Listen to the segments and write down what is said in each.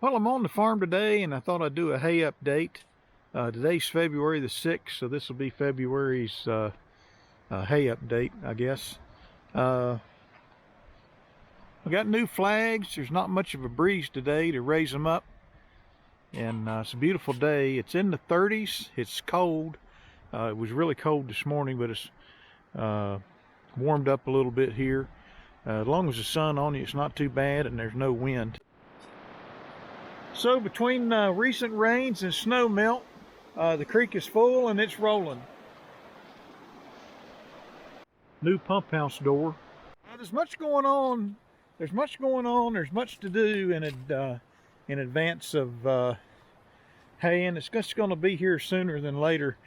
Well, I'm on the farm today, and I thought I'd do a hay update. Today's February the 6th, so this will be February's hay update, I guess. We got new flags. There's not much of a breeze today to raise them up, and it's a beautiful day. It's in the 30s. It's cold. It was really cold this morning, but it's warmed up a little bit here. As long as the sun on you, it's not too bad, and there's no wind. So between recent rains and snow melt, the creek is full and it's rolling. New pump house door. There's much going on. There's much to do in advance of haying. It's just going to be here sooner than later.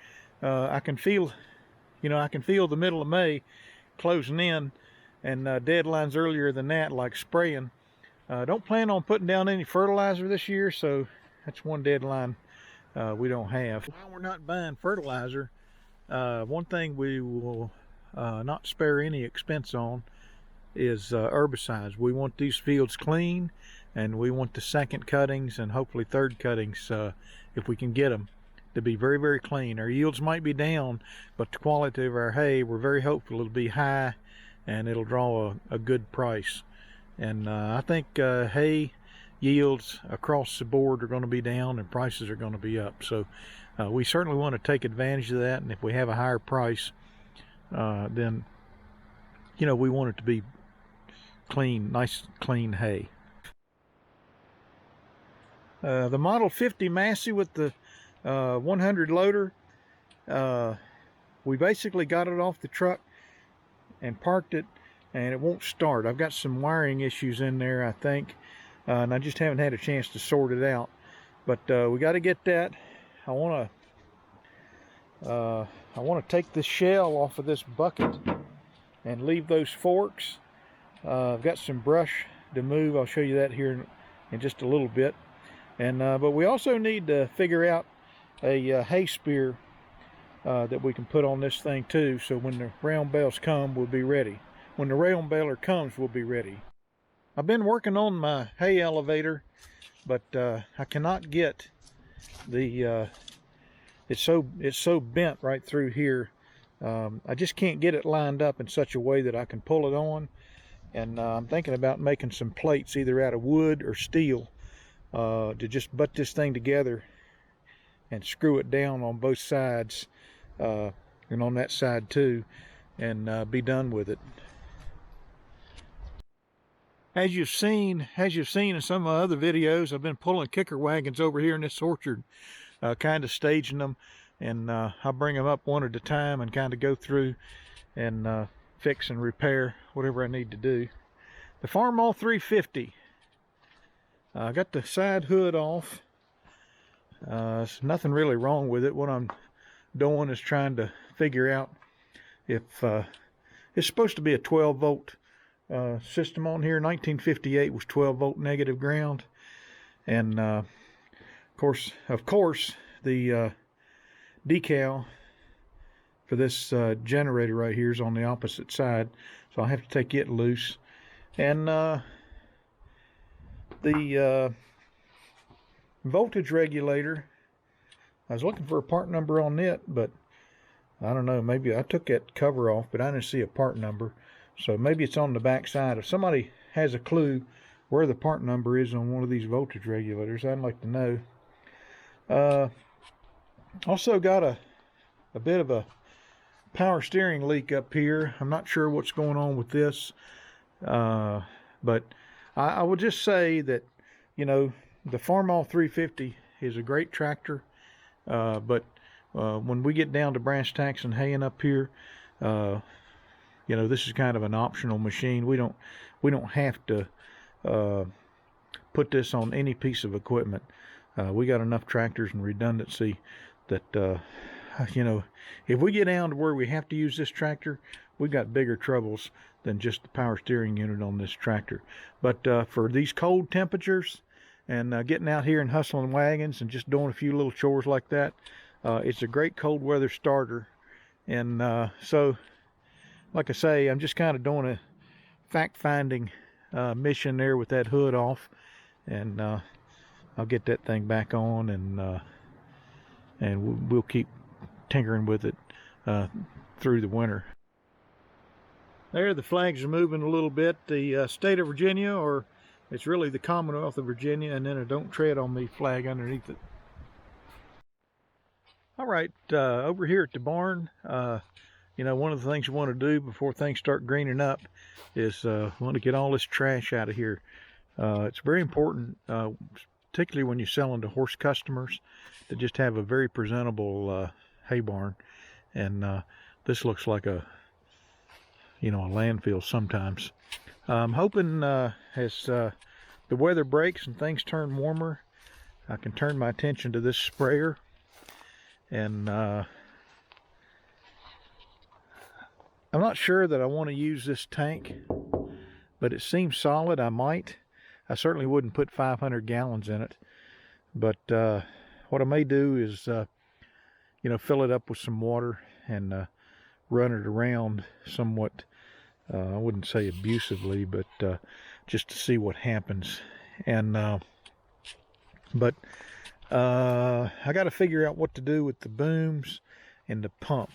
I can feel the middle of May closing in, and deadlines earlier than that, like spraying. Don't plan on putting down any fertilizer this year, so that's one deadline we don't have. While we're not buying fertilizer, one thing we will not spare any expense on is herbicides. We want these fields clean, and we want the second cuttings and hopefully third cuttings, if we can get them, to be very, very clean. Our yields might be down, but the quality of our hay, we're very hopeful it'll be high and it'll draw a good price. And I think hay yields across the board are going to be down and prices are going to be up. So we certainly want to take advantage of that. And if we have a higher price, then, we want it to be clean, nice, clean hay. The Model 50 Massey with the 100 loader, we basically got it off the truck and parked it, and it won't start. I've got some wiring issues in there, I think, and I just haven't had a chance to sort it out. But we got to get that. I want to take the shell off of this bucket and leave those forks. I've got some brush to move. I'll show you that here in just a little bit. And but we also need to figure out a hay spear that we can put on this thing too, so when the round bales come, we'll be ready. When the round baler comes, we'll be ready. I've been working on my hay elevator, but I cannot get the it's so bent right through here. I just can't get it lined up in such a way that I can pull it on. And I'm thinking about making some plates, either out of wood or steel, to just butt this thing together and screw it down on both sides, and on that side too, and be done with it. As you've seen in some of my other videos, I've been pulling kicker wagons over here in this orchard, kind of staging them, and I'll bring them up one at a time and kind of go through and fix and repair whatever I need to do. The Farmall 350. I got the side hood off. There's nothing really wrong with it. What I'm doing is trying to figure out if it's supposed to be a 12 volt system on here. 1958 was 12 volt negative ground, and of course the decal for this generator right here is on the opposite side, so I'll have to take it loose. And the voltage regulator, I was looking for a part number on it, but I don't know, maybe I took that cover off, but I didn't see a part number. So maybe it's on the back side. If somebody has a clue where the part number is on one of these voltage regulators, I'd like to know. Also got a bit of a power steering leak up here. I'm not sure what's going on with this, but I would just say that, the Farmall 350 is a great tractor, but when we get down to brass tacks and haying up here, this is kind of an optional machine. We don't have to put this on any piece of equipment. We got enough tractors and redundancy that if we get down to where we have to use this tractor, we got bigger troubles than just the power steering unit on this tractor. But for these cold temperatures and getting out here and hustling wagons and just doing a few little chores like that, it's a great cold weather starter. And so, like I say, I'm just kind of doing a fact-finding mission there with that hood off, and I'll get that thing back on, and we'll keep tinkering with it through the winter. There, the flags are moving a little bit. The state of Virginia, or it's really the Commonwealth of Virginia, and then a "Don't Tread on Me" flag underneath it. All right, over here at the barn, you know, one of the things you want to do before things start greening up is want to get all this trash out of here. It's very important, particularly when you're selling to horse customers, to just have a very presentable hay barn. And this looks like a, you know, a landfill sometimes. I'm hoping as the weather breaks and things turn warmer, I can turn my attention to this sprayer. And I'm not sure that I want to use this tank, but it seems solid. I might. I certainly wouldn't put 500 gallons in it. But what I may do is, you know, fill it up with some water and run it around somewhat, I wouldn't say abusively, but just to see what happens. And I got to figure out what to do with the booms and the pump.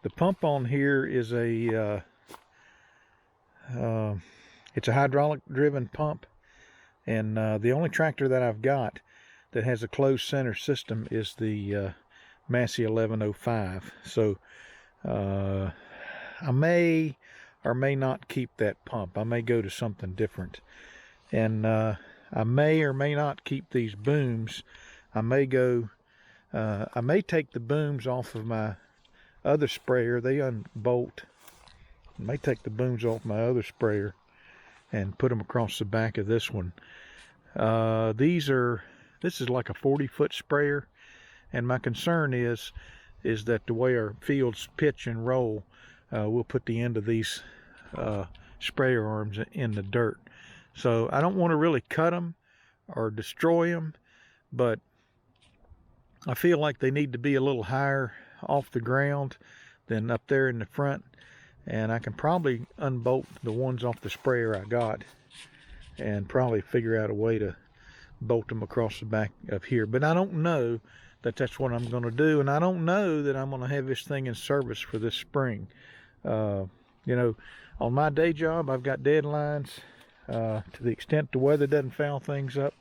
The pump on here is a it's a hydraulic driven pump, and the only tractor that I've got that has a closed center system is the Massey 1105. So I may or may not keep that pump. I may go to something different, and I may or may not keep these booms. I may take the booms off of my other sprayer. They unbolt. I may take the booms off my other sprayer and put them across the back of this one. This is like a 40-foot sprayer, and my concern is that the way our fields pitch and roll, we'll put the end of these sprayer arms in the dirt. So I don't want to really cut them or destroy them, but I feel like they need to be a little higher off the ground than up there in the front, and I can probably unbolt the ones off the sprayer I got and probably figure out a way to bolt them across the back of here. But I don't know that that's what I'm going to do, and I don't know that I'm going to have this thing in service for this spring. You know, on my day job, I've got deadlines. To the extent the weather doesn't foul things up,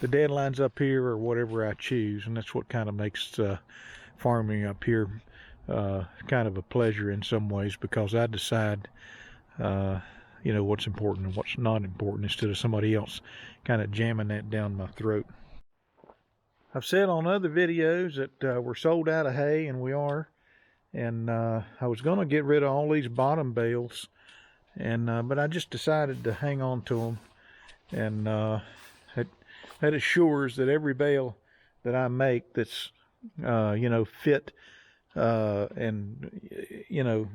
the deadlines up here are whatever I choose, and that's what kind of makes farming up here kind of a pleasure in some ways, because I decide you know, what's important and what's not important, instead of somebody else kind of jamming that down my throat. I've said on other videos that we're sold out of hay, and we are, and I was going to get rid of all these bottom bales, and but I just decided to hang on to them, and that assures that every bale that I make that's you know, fit and you know,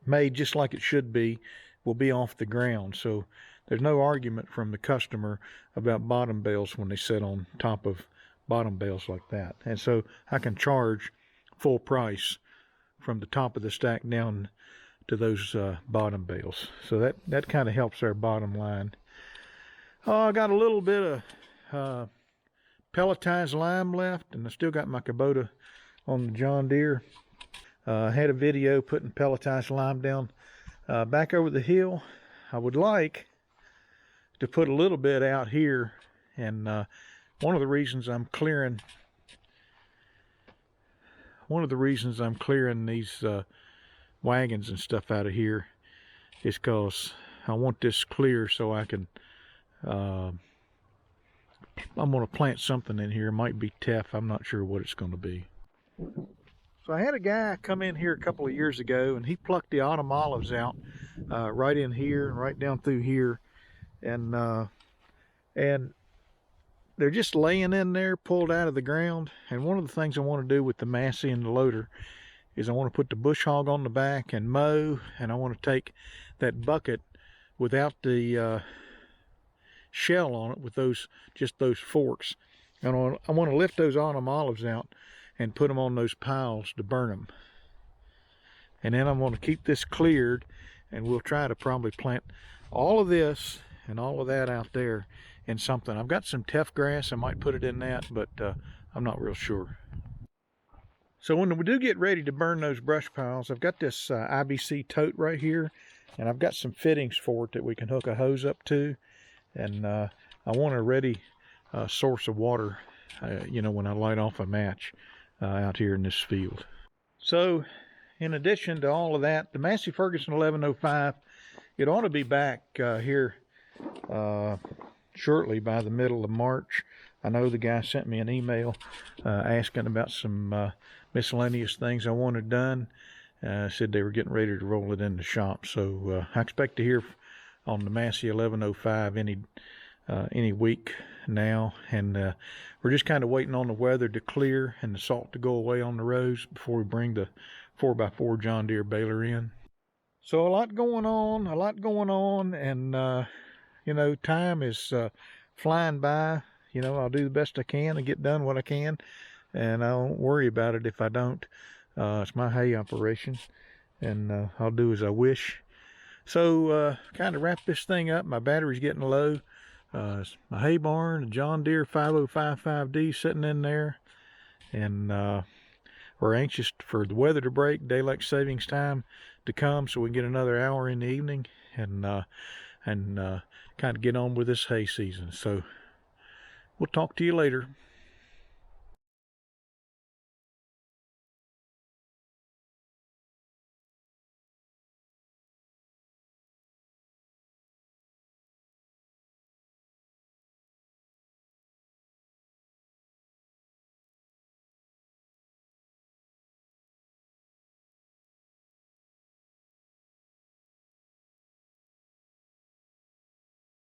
made just like it should be, will be off the ground. So there's no argument from the customer about bottom bales when they sit on top of bottom bales like that. And so I can charge full price from the top of the stack down to those bottom bales. So that kind of helps our bottom line. Oh, I got a little bit of pelletized lime left, and I still got my Kubota on the John Deere. I had a video putting pelletized lime down back over the hill. I would like to put a little bit out here, and one of the reasons I'm clearing these wagons and stuff out of here is because I want this clear so I can I'm going to plant something in here. It might be teff. I'm not sure what it's going to be. So I had a guy come in here a couple of years ago, and he plucked the autumn olives out right in here and right down through here, and they're just laying in there, pulled out of the ground. And one of the things I want to do with the Massey and the loader is I want to put the bush hog on the back and mow, and I want to take that bucket without the shell on it, with just those forks, and I want to lift those autumn olives out and put them on those piles to burn them. And then I'm going to keep this cleared, and we'll try to probably plant all of this and all of that out there in something. I've got some teff grass. I might put it in that, but I'm not real sure. So when we do get ready to burn those brush piles, I've got this IBC tote right here, and I've got some fittings for it that we can hook a hose up to. And I want a ready source of water, you know, when I light off a match out here in this field. So in addition to all of that, the Massey Ferguson 1105, it ought to be back here shortly, by the middle of March. I know the guy sent me an email asking about some miscellaneous things I wanted done. Said they were getting ready to roll it in the shop. So I expect to hear on the Massey 1105 any week now, and we're just kind of waiting on the weather to clear and the salt to go away on the roads before we bring the 4x4 John Deere baler in. So a lot going on, and you know, time is flying by. You know, I'll do the best I can and get done what I can, and I won't worry about it if I don't. It's my hay operation, and I'll do as I wish. So kind of wrap this thing up. My battery's getting low. My hay barn, a John Deere 5055D sitting in there, and we're anxious for the weather to break, daylight savings time to come, so we can get another hour in the evening and kind of get on with this hay season. So we'll talk to you later.